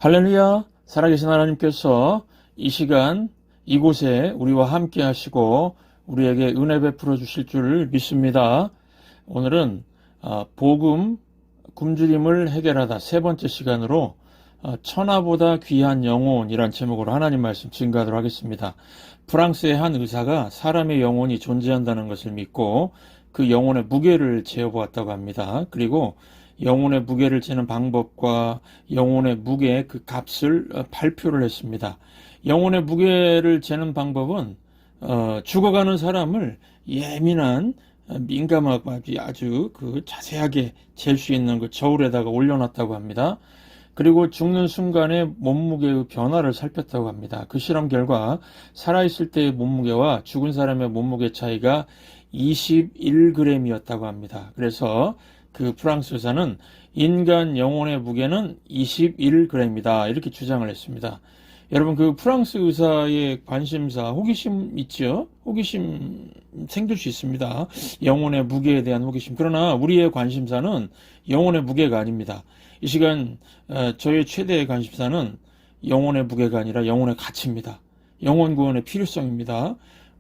할렐루야, 살아계신 하나님께서 이 시간 이곳에 우리와 함께 하시고 우리에게 은혜 베풀어 주실 줄 믿습니다. 오늘은 복음 굶주림을 해결하다 세 번째 시간으로 천하보다 귀한 영혼이란 제목으로 하나님 말씀 증거하도록 하겠습니다. 프랑스의 한 의사가 사람의 영혼이 존재한다는 것을 믿고 그 영혼의 무게를 재어보았다고 합니다. 그리고 영혼의 무게를 재는 방법과 영혼의 무게의 그 값을 발표를 했습니다. 영혼의 무게를 재는 방법은 죽어가는 사람을 예민한 민감하고 아주 그 자세하게 잴 수 있는 그 저울에다가 올려놨다고 합니다. 그리고 죽는 순간에 몸무게의 변화를 살폈다고 합니다. 그 실험 결과 살아있을 때의 몸무게와 죽은 사람의 몸무게 차이가 21g이었다고 합니다. 그래서 그 프랑스 의사는 인간 영혼의 무게는 21g이다 이렇게 주장을 했습니다. 여러분, 그 프랑스 의사의 관심사, 호기심 있죠? 호기심 생길 수 있습니다. 영혼의 무게에 대한 호기심. 그러나 우리의 관심사는 영혼의 무게가 아닙니다. 이 시간 저의 최대의 관심사는 영혼의 무게가 아니라 영혼의 가치입니다. 영혼 구원의 필요성입니다.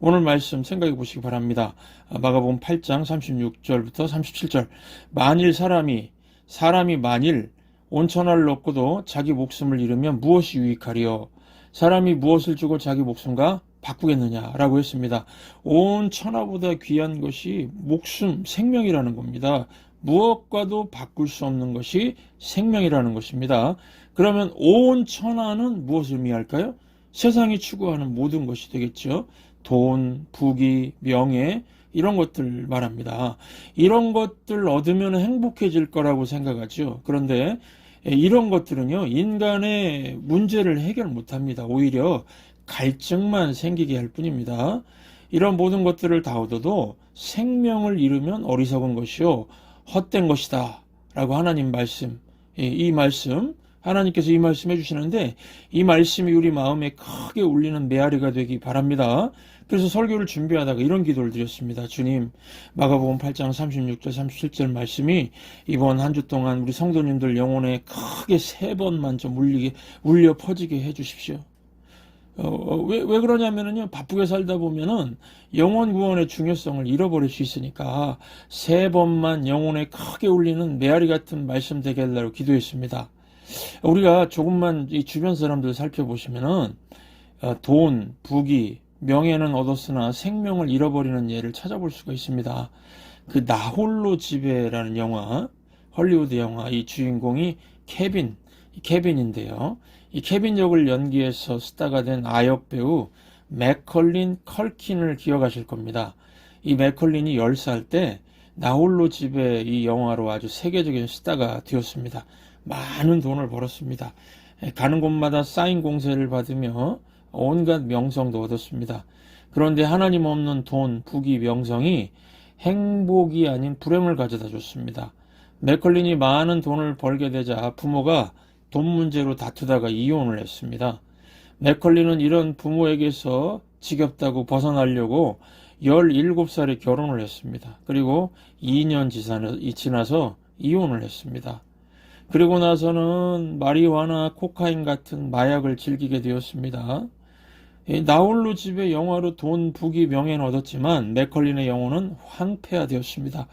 오늘 말씀 생각해 보시기 바랍니다. 마가복음 8장 36절부터 37절. 만일 사람이 만일 온 천하를 얻고도 자기 목숨을 잃으면 무엇이 유익하리요? 사람이 무엇을 주고 자기 목숨과 바꾸겠느냐라고 했습니다. 온 천하보다 귀한 것이 목숨, 생명이라는 겁니다. 무엇과도 바꿀 수 없는 것이 생명이라는 것입니다. 그러면 온 천하는 무엇을 의미할까요? 세상이 추구하는 모든 것이 되겠죠. 돈, 부귀, 명예 이런 것들 말합니다. 이런 것들 얻으면 행복해질 거라고 생각하죠. 그런데 이런 것들은요, 인간의 문제를 해결 못합니다. 오히려 갈증만 생기게 할 뿐입니다. 이런 모든 것들을 다 얻어도 생명을 잃으면 어리석은 것이요 헛된 것이다 라고 하나님 말씀, 이 말씀, 하나님께서 이 말씀 해주시는데 이 말씀이 우리 마음에 크게 울리는 메아리가 되기 바랍니다. 그래서 설교를 준비하다가 이런 기도를 드렸습니다. 주님, 마가복음 8장 36절 37절 말씀이 이번 한 주 동안 우리 성도님들 영혼에 크게 3번만 좀 울려 퍼지게 해주십시오. 왜 그러냐면은요, 바쁘게 살다 보면은 영혼 구원의 중요성을 잃어버릴 수 있으니까 3번만 영혼에 크게 울리는 메아리 같은 말씀 되게 하려고 기도했습니다. 우리가 조금만 이 주변 사람들 살펴보시면은 돈, 부귀, 명예는 얻었으나 생명을 잃어버리는 예를 찾아볼 수가 있습니다. 그 나홀로 집에라는 영화, 헐리우드 영화, 이 주인공이 케빈인데요. 이 케빈 역을 연기해서 스타가 된 아역 배우 맥컬린 컬킨을 기억하실 겁니다. 이 맥컬린이 10살 때 나홀로 집에 이 영화로 아주 세계적인 스타가 되었습니다. 많은 돈을 벌었습니다. 가는 곳마다 사인 공세를 받으며 온갖 명성도 얻었습니다. 그런데 하나님 없는 돈, 부귀, 명성이 행복이 아닌 불행을 가져다 줬습니다. 맥컬린이 많은 돈을 벌게 되자 부모가 돈 문제로 다투다가 이혼을 했습니다. 맥컬린은 이런 부모에게서 지겹다고 벗어나려고 17살에 결혼을 했습니다. 그리고 2년 지나서 이혼을 했습니다. 그리고 나서는 마리화나 코카인 같은 마약을 즐기게 되었습니다. 나홀로 집의 영화로 돈, 부귀, 명예는 얻었지만 맥컬린의 영혼은 황폐화되었습니다.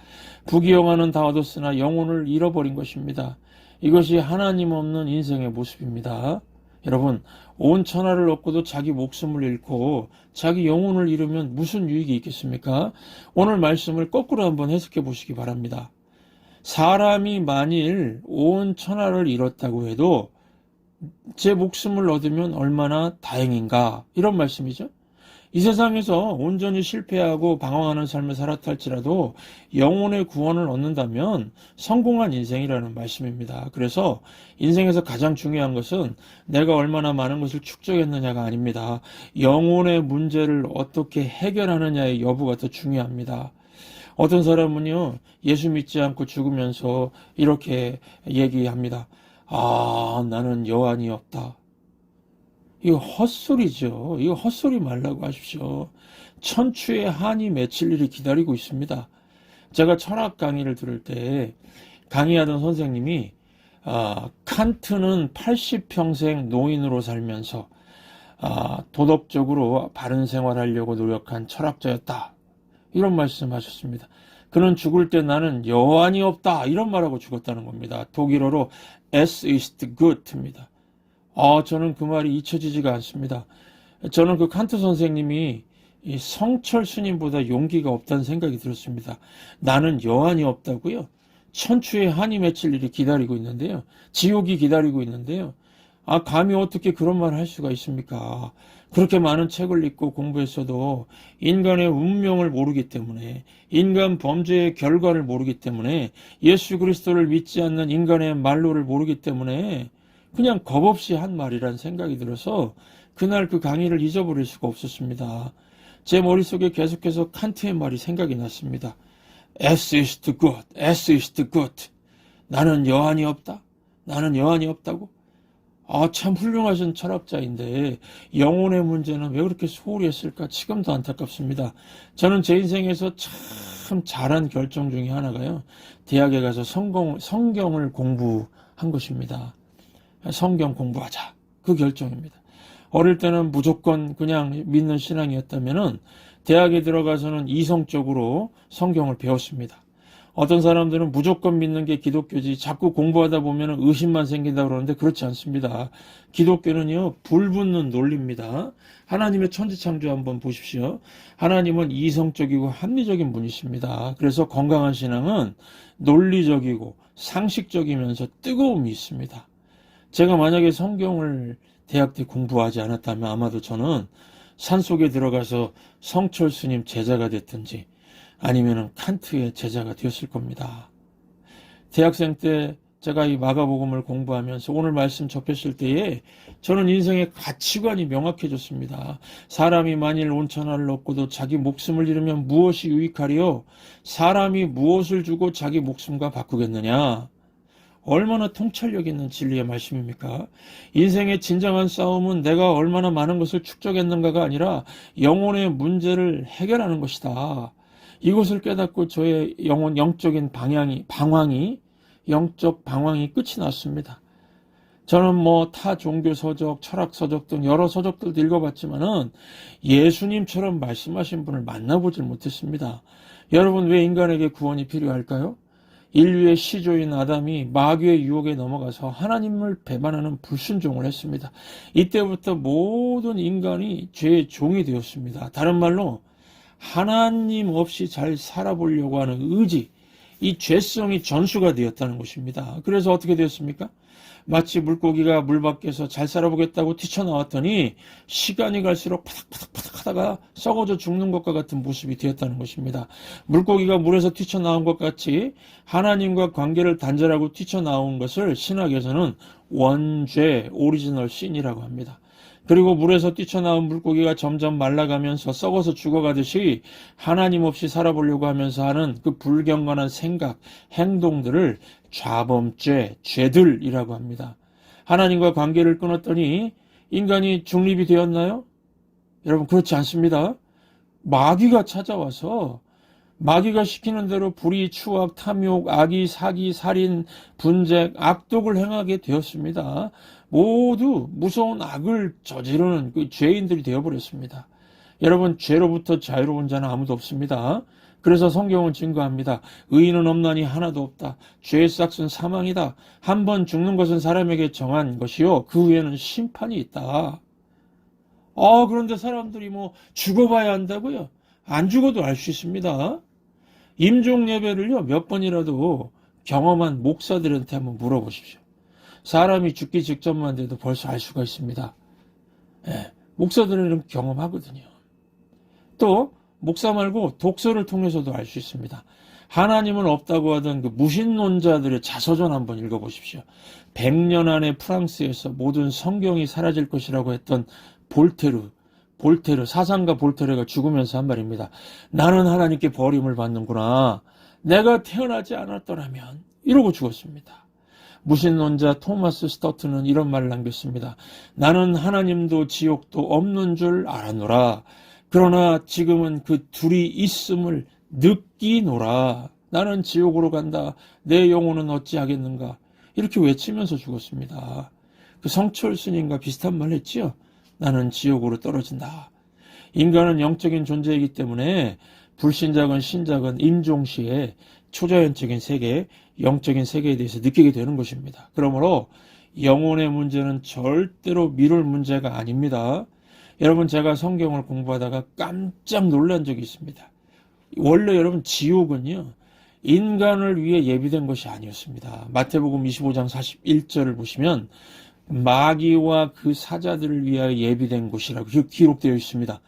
부귀 영화는 다 얻었으나 영혼을 잃어버린 것입니다. 이것이 하나님 없는 인생의 모습입니다. 여러분, 온 천하를 얻고도 자기 목숨을 잃고 자기 영혼을 잃으면 무슨 유익이 있겠습니까? 오늘 말씀을 거꾸로 한번 해석해 보시기 바랍니다. 사람이 만일 온 천하를 잃었다고 해도 제 목숨을 얻으면 얼마나 다행인가, 이런 말씀이죠. 이 세상에서 온전히 실패하고 방황하는 삶을 살았다 할지라도 영혼의 구원을 얻는다면 성공한 인생이라는 말씀입니다. 그래서 인생에서 가장 중요한 것은 내가 얼마나 많은 것을 축적했느냐가 아닙니다. 영혼의 문제를 어떻게 해결하느냐의 여부가 더 중요합니다. 어떤 사람은요, 예수 믿지 않고 죽으면서 이렇게 얘기합니다. 나는 여한이 없다. 이거 헛소리죠. 이거 헛소리 말라고 하십시오. 천추의 한이 맺힐 일이 기다리고 있습니다. 제가 철학 강의를 들을 때 강의하던 선생님이 칸트는 80평생 노인으로 살면서 도덕적으로 바른 생활하려고 노력한 철학자였다. 이런 말씀하셨습니다. 그는 죽을 때 나는 여한이 없다. 이런 말하고 죽었다는 겁니다. 독일어로 Es ist gut입니다. 저는 그 말이 잊혀지지가 않습니다. 저는 그 칸트 선생님이 이 성철 스님보다 용기가 없다는 생각이 들었습니다. 나는 여한이 없다고요? 천추의 한이 맺힐 일이 기다리고 있는데요. 지옥이 기다리고 있는데요. 감히 어떻게 그런 말을 할 수가 있습니까? 그렇게 많은 책을 읽고 공부했어도 인간의 운명을 모르기 때문에, 인간 범죄의 결과를 모르기 때문에, 예수 그리스도를 믿지 않는 인간의 말로를 모르기 때문에 그냥 겁없이 한 말이란 생각이 들어서 그날 그 강의를 잊어버릴 수가 없었습니다. 제 머릿속에 계속해서 칸트의 말이 생각이 났습니다. Es ist gut, es ist gut. 나는 여한이 없다. 나는 여한이 없다고? 참 훌륭하신 철학자인데 영혼의 문제는 왜 그렇게 소홀히 했을까? 지금도 안타깝습니다. 저는 제 인생에서 참 잘한 결정 중에 하나가요. 대학에 가서 성경을 공부한 것입니다. 성경 공부하자. 그 결정입니다. 어릴 때는 무조건 그냥 믿는 신앙이었다면은 대학에 들어가서는 이성적으로 성경을 배웠습니다. 어떤 사람들은 무조건 믿는 게 기독교지 자꾸 공부하다 보면 의심만 생긴다 그러는데 그렇지 않습니다. 기독교는요, 불붙는 논리입니다. 하나님의 천지창조 한번 보십시오. 하나님은 이성적이고 합리적인 분이십니다. 그래서 건강한 신앙은 논리적이고 상식적이면서 뜨거움이 있습니다. 제가 만약에 성경을 대학 때 공부하지 않았다면 아마도 저는 산속에 들어가서 성철 스님 제자가 됐든지 아니면은 칸트의 제자가 되었을 겁니다. 대학생 때 제가 이 마가복음을 공부하면서 오늘 말씀 접했을 때에 저는 인생의 가치관이 명확해졌습니다. 사람이 만일 온천하를 얻고도 자기 목숨을 잃으면 무엇이 유익하리요? 사람이 무엇을 주고 자기 목숨과 바꾸겠느냐? 얼마나 통찰력 있는 진리의 말씀입니까? 인생의 진정한 싸움은 내가 얼마나 많은 것을 축적했는가가 아니라 영혼의 문제를 해결하는 것이다. 이것을 깨닫고 저의 영적인 영적 방황이 끝이 났습니다. 저는 타 종교 서적, 철학 서적 등 여러 서적들도 읽어봤지만은 예수님처럼 말씀하신 분을 만나보질 못했습니다. 여러분, 왜 인간에게 구원이 필요할까요? 인류의 시조인 아담이 마귀의 유혹에 넘어가서 하나님을 배반하는 불순종을 했습니다. 이때부터 모든 인간이 죄의 종이 되었습니다. 다른 말로 하나님 없이 잘 살아보려고 하는 의지, 이 죄성이 전수가 되었다는 것입니다. 그래서 어떻게 되었습니까? 마치 물고기가 물 밖에서 잘 살아보겠다고 튀쳐나왔더니 시간이 갈수록 파닥파닥 하다가 썩어져 죽는 것과 같은 모습이 되었다는 것입니다. 물고기가 물에서 튀쳐나온 것 같이 하나님과 관계를 단절하고 튀쳐나온 것을 신학에서는 원죄, 오리지널 신이라고 합니다. 그리고 물에서 뛰쳐나온 물고기가 점점 말라가면서 썩어서 죽어가듯이 하나님 없이 살아보려고 하면서 하는 그 불경건한 생각, 행동들을 좌범죄, 죄들이라고 합니다. 하나님과 관계를 끊었더니 인간이 중립이 되었나요? 여러분, 그렇지 않습니다. 마귀가 찾아와서 마귀가 시키는 대로 불의, 추악, 탐욕, 악의, 사기, 살인, 분쟁, 악독을 행하게 되었습니다. 모두 무서운 악을 저지르는 그 죄인들이 되어버렸습니다. 여러분, 죄로부터 자유로운 자는 아무도 없습니다. 그래서 성경은 증거합니다. 의인은 없나니 하나도 없다. 죄의 싹은 사망이다. 한 번 죽는 것은 사람에게 정한 것이요, 그 후에는 심판이 있다. 그런데 사람들이 죽어봐야 한다고요? 안 죽어도 알 수 있습니다. 임종 예배를요, 몇 번이라도 경험한 목사들한테 한번 물어보십시오. 사람이 죽기 직전만 돼도 벌써 알 수가 있습니다. 목사들은 경험하거든요. 또 목사 말고 독서를 통해서도 알 수 있습니다. 하나님은 없다고 하던 그 무신론자들의 자서전 한번 읽어보십시오. 100년 안에 프랑스에서 모든 성경이 사라질 것이라고 했던 볼테르, 사상가 볼테르가 죽으면서 한 말입니다. 나는 하나님께 버림을 받는구나. 내가 태어나지 않았더라면, 이러고 죽었습니다. 무신론자 토마스 스터트는 이런 말을 남겼습니다. 나는 하나님도 지옥도 없는 줄 알았노라. 그러나 지금은 그 둘이 있음을 느끼노라. 나는 지옥으로 간다. 내 영혼은 어찌하겠는가. 이렇게 외치면서 죽었습니다. 그 성철 스님과 비슷한 말 했지요. 나는 지옥으로 떨어진다. 인간은 영적인 존재이기 때문에 불신자건 신자건 임종시에 초자연적인 세계, 영적인 세계에 대해서 느끼게 되는 것입니다. 그러므로 영혼의 문제는 절대로 미룰 문제가 아닙니다. 여러분, 제가 성경을 공부하다가 깜짝 놀란 적이 있습니다. 원래 여러분, 지옥은요, 인간을 위해 예비된 것이 아니었습니다. 마태복음 25장 41절을 보시면 마귀와 그 사자들을 위하여 예비된 곳이라고 기록되어 있습니다.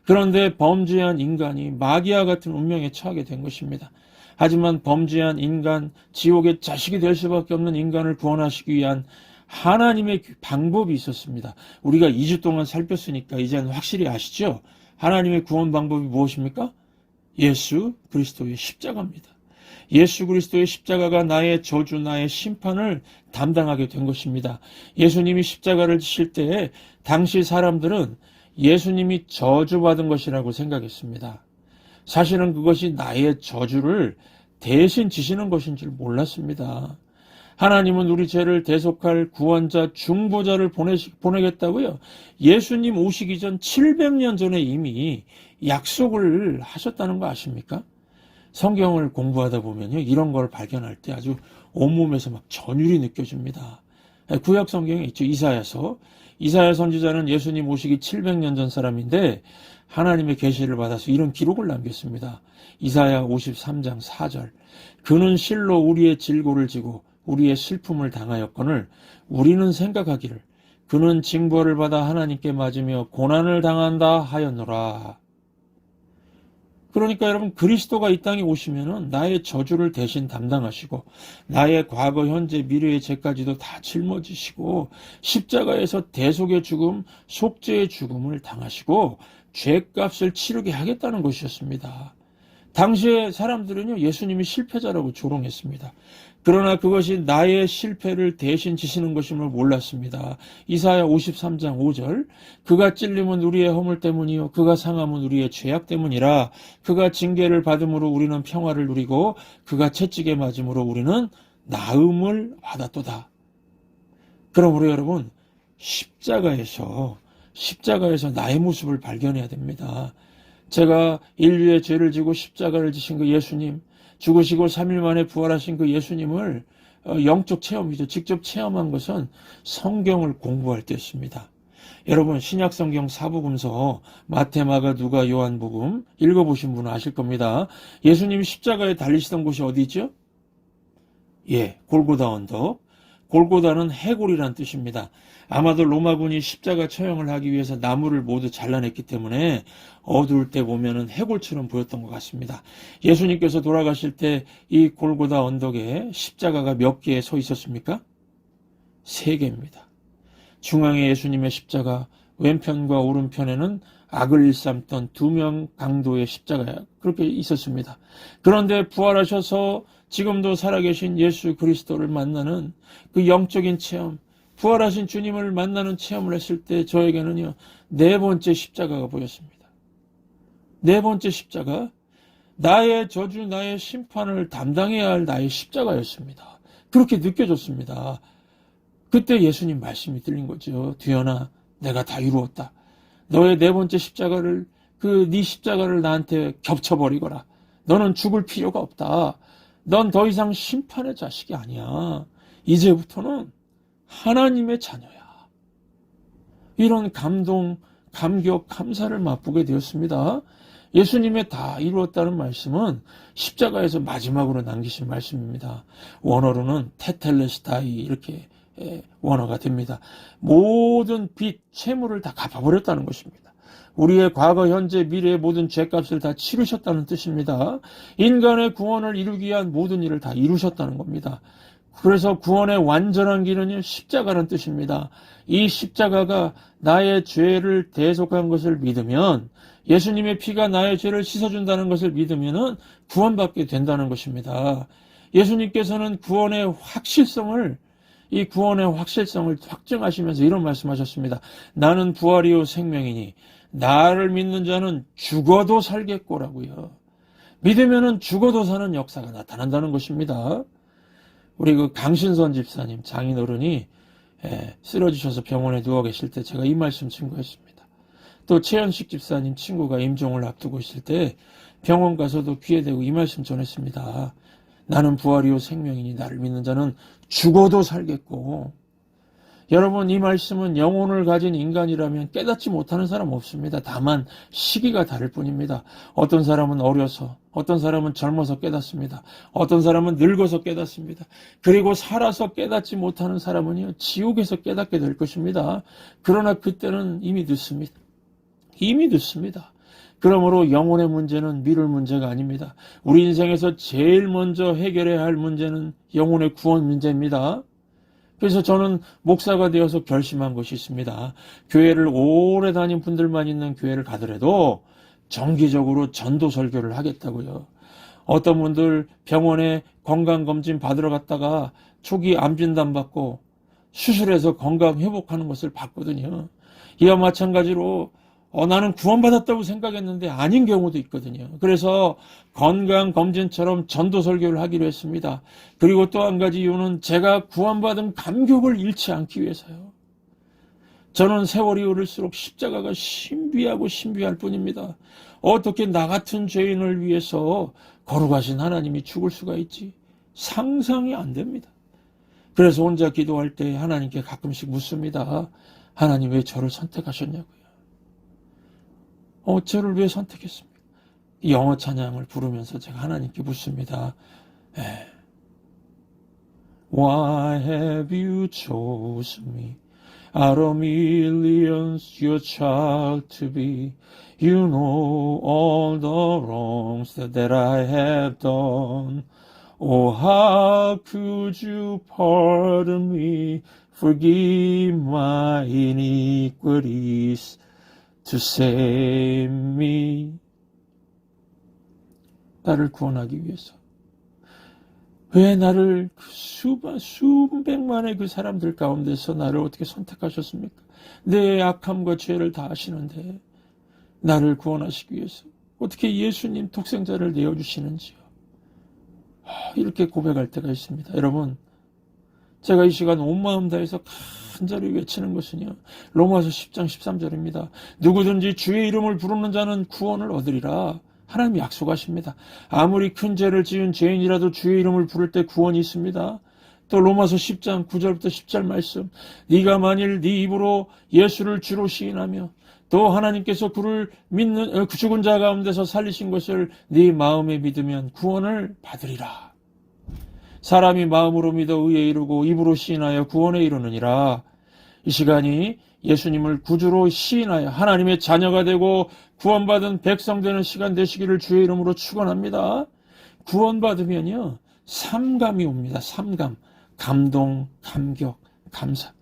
그런데 범죄한 인간이 마귀와 같은 운명에 처하게 된 것입니다. 하지만 범죄한 인간, 지옥의 자식이 될 수밖에 없는 인간을 구원하시기 위한 하나님의 방법이 있었습니다. 우리가 2주 동안 살폈으니까 이제는 확실히 아시죠? 하나님의 구원 방법이 무엇입니까? 예수 그리스도의 십자가입니다. 예수 그리스도의 십자가가 나의 저주, 나의 심판을 담당하게 된 것입니다. 예수님이 십자가를 지실 때에 당시 사람들은 예수님이 저주받은 것이라고 생각했습니다. 사실은 그것이 나의 저주를 대신 지시는 것인 줄 몰랐습니다. 하나님은 우리 죄를 대속할 구원자, 중보자를 보내겠다고요. 예수님 오시기 전 700년 전에 이미 약속을 하셨다는 거 아십니까? 성경을 공부하다 보면요, 이런 걸 발견할 때 아주 온몸에서 막 전율이 느껴집니다. 구약 성경에 있죠. 이사야 선지자는 예수님 오시기 700년 전 사람인데 하나님의 계시를 받아서 이런 기록을 남겼습니다. 이사야 53장 4절. 그는 실로 우리의 질고를 지고 우리의 슬픔을 당하였거늘 우리는 생각하기를 그는 징벌을 받아 하나님께 맞으며 고난을 당한다 하였노라. 그러니까 여러분, 그리스도가 이 땅에 오시면은 나의 저주를 대신 담당하시고 나의 과거, 현재, 미래의 죄까지도 다 짊어지시고 십자가에서 대속의 죽음, 속죄의 죽음을 당하시고 죄값을 치르게 하겠다는 것이었습니다. 당시의 사람들은요, 예수님이 실패자라고 조롱했습니다. 그러나 그것이 나의 실패를 대신 지시는 것임을 몰랐습니다. 이사야 53장 5절. 그가 찔림은 우리의 허물 때문이요 그가 상함은 우리의 죄악 때문이라. 그가 징계를 받음으로 우리는 평화를 누리고 그가 채찍에 맞음으로 우리는 나음을 받았도다. 그러므로 여러분, 십자가에서 나의 모습을 발견해야 됩니다. 제가 인류의 죄를 지고 십자가를 지신 그 예수님, 죽으시고 3일 만에 부활하신 그 예수님을 영적 체험이죠. 직접 체험한 것은 성경을 공부할 때였습니다. 여러분, 신약성경 사복음서 마태, 마가, 누가, 요한복음 읽어보신 분은 아실 겁니다. 예수님이 십자가에 달리시던 곳이 어디죠? 골고다 언덕. 골고다는 해골이란 뜻입니다. 아마도 로마군이 십자가 처형을 하기 위해서 나무를 모두 잘라냈기 때문에 어두울 때 보면은 해골처럼 보였던 것 같습니다. 예수님께서 돌아가실 때 이 골고다 언덕에 십자가가 몇 개에 서 있었습니까? 3개입니다. 중앙에 예수님의 십자가, 왼편과 오른편에는 악을 일삼던 2명 강도의 십자가가 그렇게 있었습니다. 그런데 부활하셔서 지금도 살아계신 예수 그리스도를 만나는 그 영적인 체험, 부활하신 주님을 만나는 체험을 했을 때 저에게는요, 4번째 십자가가 보였습니다. 4번째 십자가, 나의 저주, 나의 심판을 담당해야 할 나의 십자가였습니다. 그렇게 느껴졌습니다. 그때 예수님 말씀이 들린 거죠. 두현아, 내가 다 이루었다. 너의 4번째 십자가를, 네 십자가를 나한테 겹쳐버리거라. 너는 죽을 필요가 없다. 넌 더 이상 심판의 자식이 아니야. 이제부터는 하나님의 자녀야. 이런 감동, 감격, 감사를 맛보게 되었습니다. 예수님의 다 이루었다는 말씀은 십자가에서 마지막으로 남기신 말씀입니다. 원어로는 테텔레스타이 이렇게 원어가 됩니다. 모든 빚, 채무를 다 갚아버렸다는 것입니다. 우리의 과거, 현재, 미래의 모든 죄값을 다 치르셨다는 뜻입니다. 인간의 구원을 이루기 위한 모든 일을 다 이루셨다는 겁니다. 그래서 구원의 완전한 길은 십자가라는 뜻입니다. 이 십자가가 나의 죄를 대속한 것을 믿으면, 예수님의 피가 나의 죄를 씻어준다는 것을 믿으면 구원받게 된다는 것입니다. 예수님께서는 이 구원의 확실성을 확증하시면서 이런 말씀하셨습니다. 나는 부활이요 생명이니 나를 믿는 자는 죽어도 살겠고라고요. 믿으면은 죽어도 사는 역사가 나타난다는 것입니다. 우리 그 강신선 집사님 장인어른이 쓰러지셔서 병원에 누워 계실 때 제가 이 말씀 증거했습니다. 또 최현식 집사님 친구가 임종을 앞두고 있을 때 병원 가서도 귀에 대고 이 말씀 전했습니다. 나는 부활이요 생명이니 나를 믿는 자는 죽어도 살겠고. 여러분, 이 말씀은 영혼을 가진 인간이라면 깨닫지 못하는 사람 없습니다. 다만 시기가 다를 뿐입니다. 어떤 사람은 어려서, 어떤 사람은 젊어서 깨닫습니다. 어떤 사람은 늙어서 깨닫습니다. 그리고 살아서 깨닫지 못하는 사람은요, 지옥에서 깨닫게 될 것입니다. 그러나 그때는 이미 늦습니다. 이미 늦습니다. 그러므로 영혼의 문제는 미룰 문제가 아닙니다. 우리 인생에서 제일 먼저 해결해야 할 문제는 영혼의 구원 문제입니다. 그래서 저는 목사가 되어서 결심한 것이 있습니다. 교회를 오래 다닌 분들만 있는 교회를 가더라도 정기적으로 전도 설교를 하겠다고요. 어떤 분들 병원에 건강검진 받으러 갔다가 초기 암 진단 받고 수술해서 건강 회복하는 것을 봤거든요. 이와 마찬가지로 나는 구원받았다고 생각했는데 아닌 경우도 있거든요. 그래서 건강검진처럼 전도 설교를 하기로 했습니다. 그리고 또 한 가지 이유는 제가 구원받은 감격을 잃지 않기 위해서요. 저는 세월이 오를수록 십자가가 신비하고 신비할 뿐입니다. 어떻게 나 같은 죄인을 위해서 거룩하신 하나님이 죽을 수가 있지? 상상이 안 됩니다. 그래서 혼자 기도할 때 하나님께 가끔씩 묻습니다. 하나님 왜 저를 선택하셨냐고요. 저를 왜 선택했습니까? 영어 찬양을 부르면서 제가 하나님께 묻습니다. Why have you chosen me out of millions your child to be? You know all the wrongs that I have done. Oh, how could you pardon me, forgive my iniquities, to save me. 나를 구원하기 위해서. 왜 나를 수백만의 그 사람들 가운데서 나를 어떻게 선택하셨습니까? 내 악함과 죄를 다 아시는데 나를 구원하시기 위해서 어떻게 예수님 독생자를 내어주시는지요. 이렇게 고백할 때가 있습니다. 여러분, 제가 이 시간 온 마음 다해서 간절히 외치는 것은요, 로마서 10장 13절입니다. 누구든지 주의 이름을 부르는 자는 구원을 얻으리라. 하나님이 약속하십니다. 아무리 큰 죄를 지은 죄인이라도 주의 이름을 부를 때 구원이 있습니다. 또 로마서 10장 9절부터 10절 말씀, 네가 만일 네 입으로 예수를 주로 시인하며 또 하나님께서 그를 믿는 죽은 자 가운데서 살리신 것을 네 마음에 믿으면 구원을 받으리라. 사람이 마음으로 믿어 의에 이르고 입으로 시인하여 구원에 이르느니라. 이 시간이 예수님을 구주로 시인하여 하나님의 자녀가 되고 구원받은 백성 되는 시간 되시기를 주의 이름으로 축원합니다. 구원받으면요, 삼감이 옵니다. 삼감. 감동, 감격, 감사.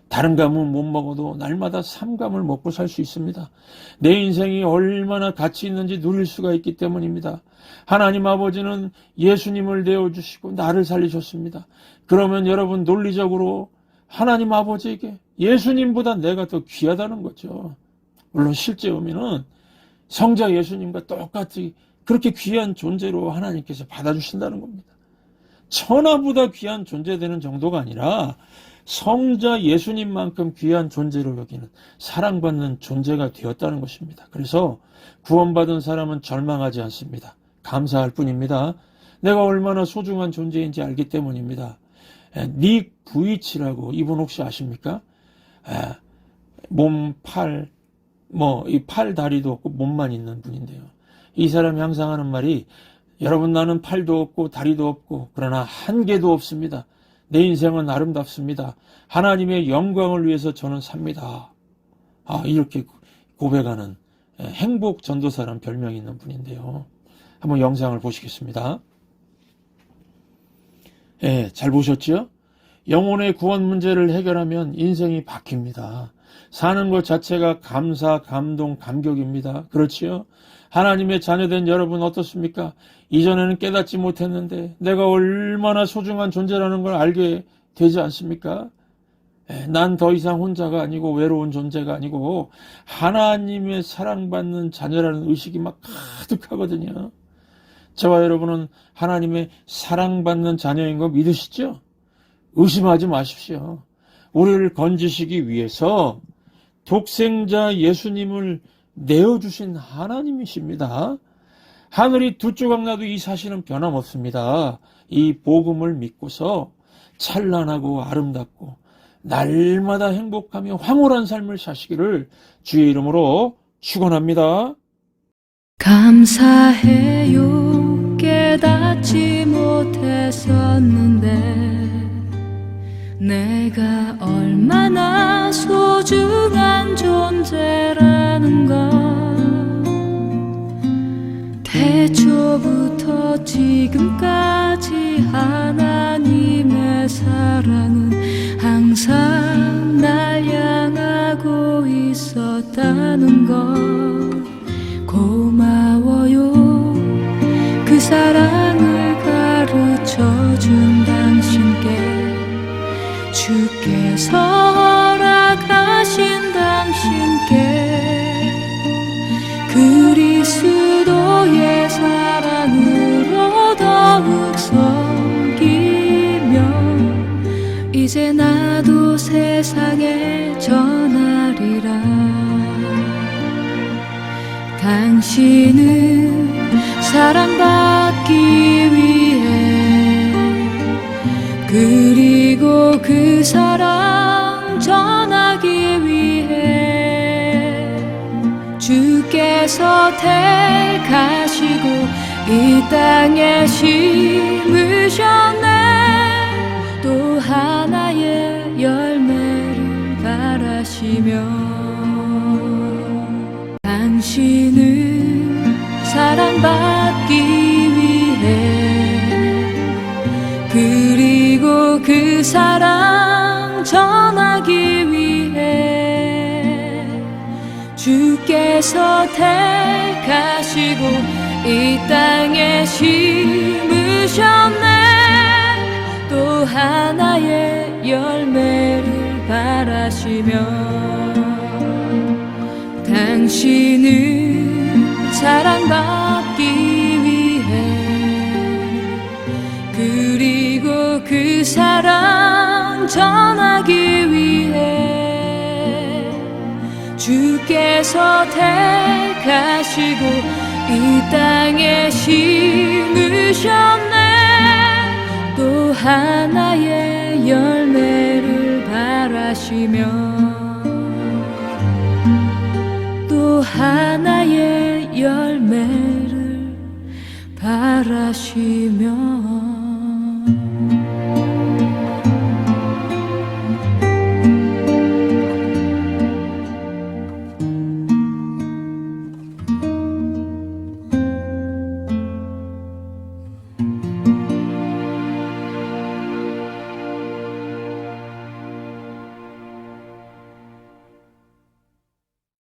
다른 감은 못 먹어도 날마다 삼감을 먹고 살 수 있습니다. 내 인생이 얼마나 가치 있는지 누릴 수가 있기 때문입니다. 하나님 아버지는 예수님을 내어주시고 나를 살리셨습니다. 그러면 여러분 논리적으로 하나님 아버지에게 예수님보다 내가 더 귀하다는 거죠. 물론 실제 의미는 성자 예수님과 똑같이 그렇게 귀한 존재로 하나님께서 받아주신다는 겁니다. 천하보다 귀한 존재 되는 정도가 아니라 성자 예수님만큼 귀한 존재로 여기는 사랑받는 존재가 되었다는 것입니다. 그래서 구원받은 사람은 절망하지 않습니다. 감사할 뿐입니다. 내가 얼마나 소중한 존재인지 알기 때문입니다. 닉 부이치라고 이분 혹시 아십니까? 몸, 팔, 이 팔, 다리도 없고 몸만 있는 분인데요. 이 사람이 항상 하는 말이 여러분 나는 팔도 없고 다리도 없고 그러나 한계도 없습니다. 내 인생은 아름답습니다. 하나님의 영광을 위해서 저는 삽니다. 이렇게 고백하는 행복 전도사란 별명이 있는 분인데요. 한번 영상을 보시겠습니다. 잘 보셨죠? 영혼의 구원 문제를 해결하면 인생이 바뀝니다. 사는 것 자체가 감사, 감동, 감격입니다. 그렇지요? 하나님의 자녀된 여러분 어떻습니까? 이전에는 깨닫지 못했는데 내가 얼마나 소중한 존재라는 걸 알게 되지 않습니까? 난 더 이상 혼자가 아니고 외로운 존재가 아니고 하나님의 사랑받는 자녀라는 의식이 막 가득하거든요. 저와 여러분은 하나님의 사랑받는 자녀인 거 믿으시죠? 의심하지 마십시오. 우리를 건지시기 위해서 독생자 예수님을 내어주신 하나님이십니다. 하늘이 두 조각 나도 이 사실은 변함없습니다. 이 복음을 믿고서 찬란하고 아름답고 날마다 행복하며 황홀한 삶을 사시기를 주의 이름으로 축원합니다. 감사해요. 깨닫지 못했었는데 내가 얼마나 소중한 존재라는 걸 태초부터 지금까지 하나님의 사랑은 항상 날 향하고 있었다는 걸 고마워요. 그 사랑을 가르쳐준 당신께 주께서 허락하신 당신께 그리스도의 사랑으로 더욱 섬기며 이제 나도 세상에 전하리라. 당신은 사랑받기 위해 그리고 그 사랑 전하기 위해 주께서 택하시고 이 땅에 심으셨네. 또 하나의 열매를 바라시며 당신은 사랑받기 위해 그리고 그 사랑 전하기 위해 주께서 택하시고 이 땅에 심으셨네. 또 하나의 열매를 바라시며 당신은 사랑받기 위해 그리고 그 사랑 전하기 위해 주께서 택하시고 이 땅에 심으셨네. 또 하나의 열매를 바라시며 또 하나의 열매를 바라시며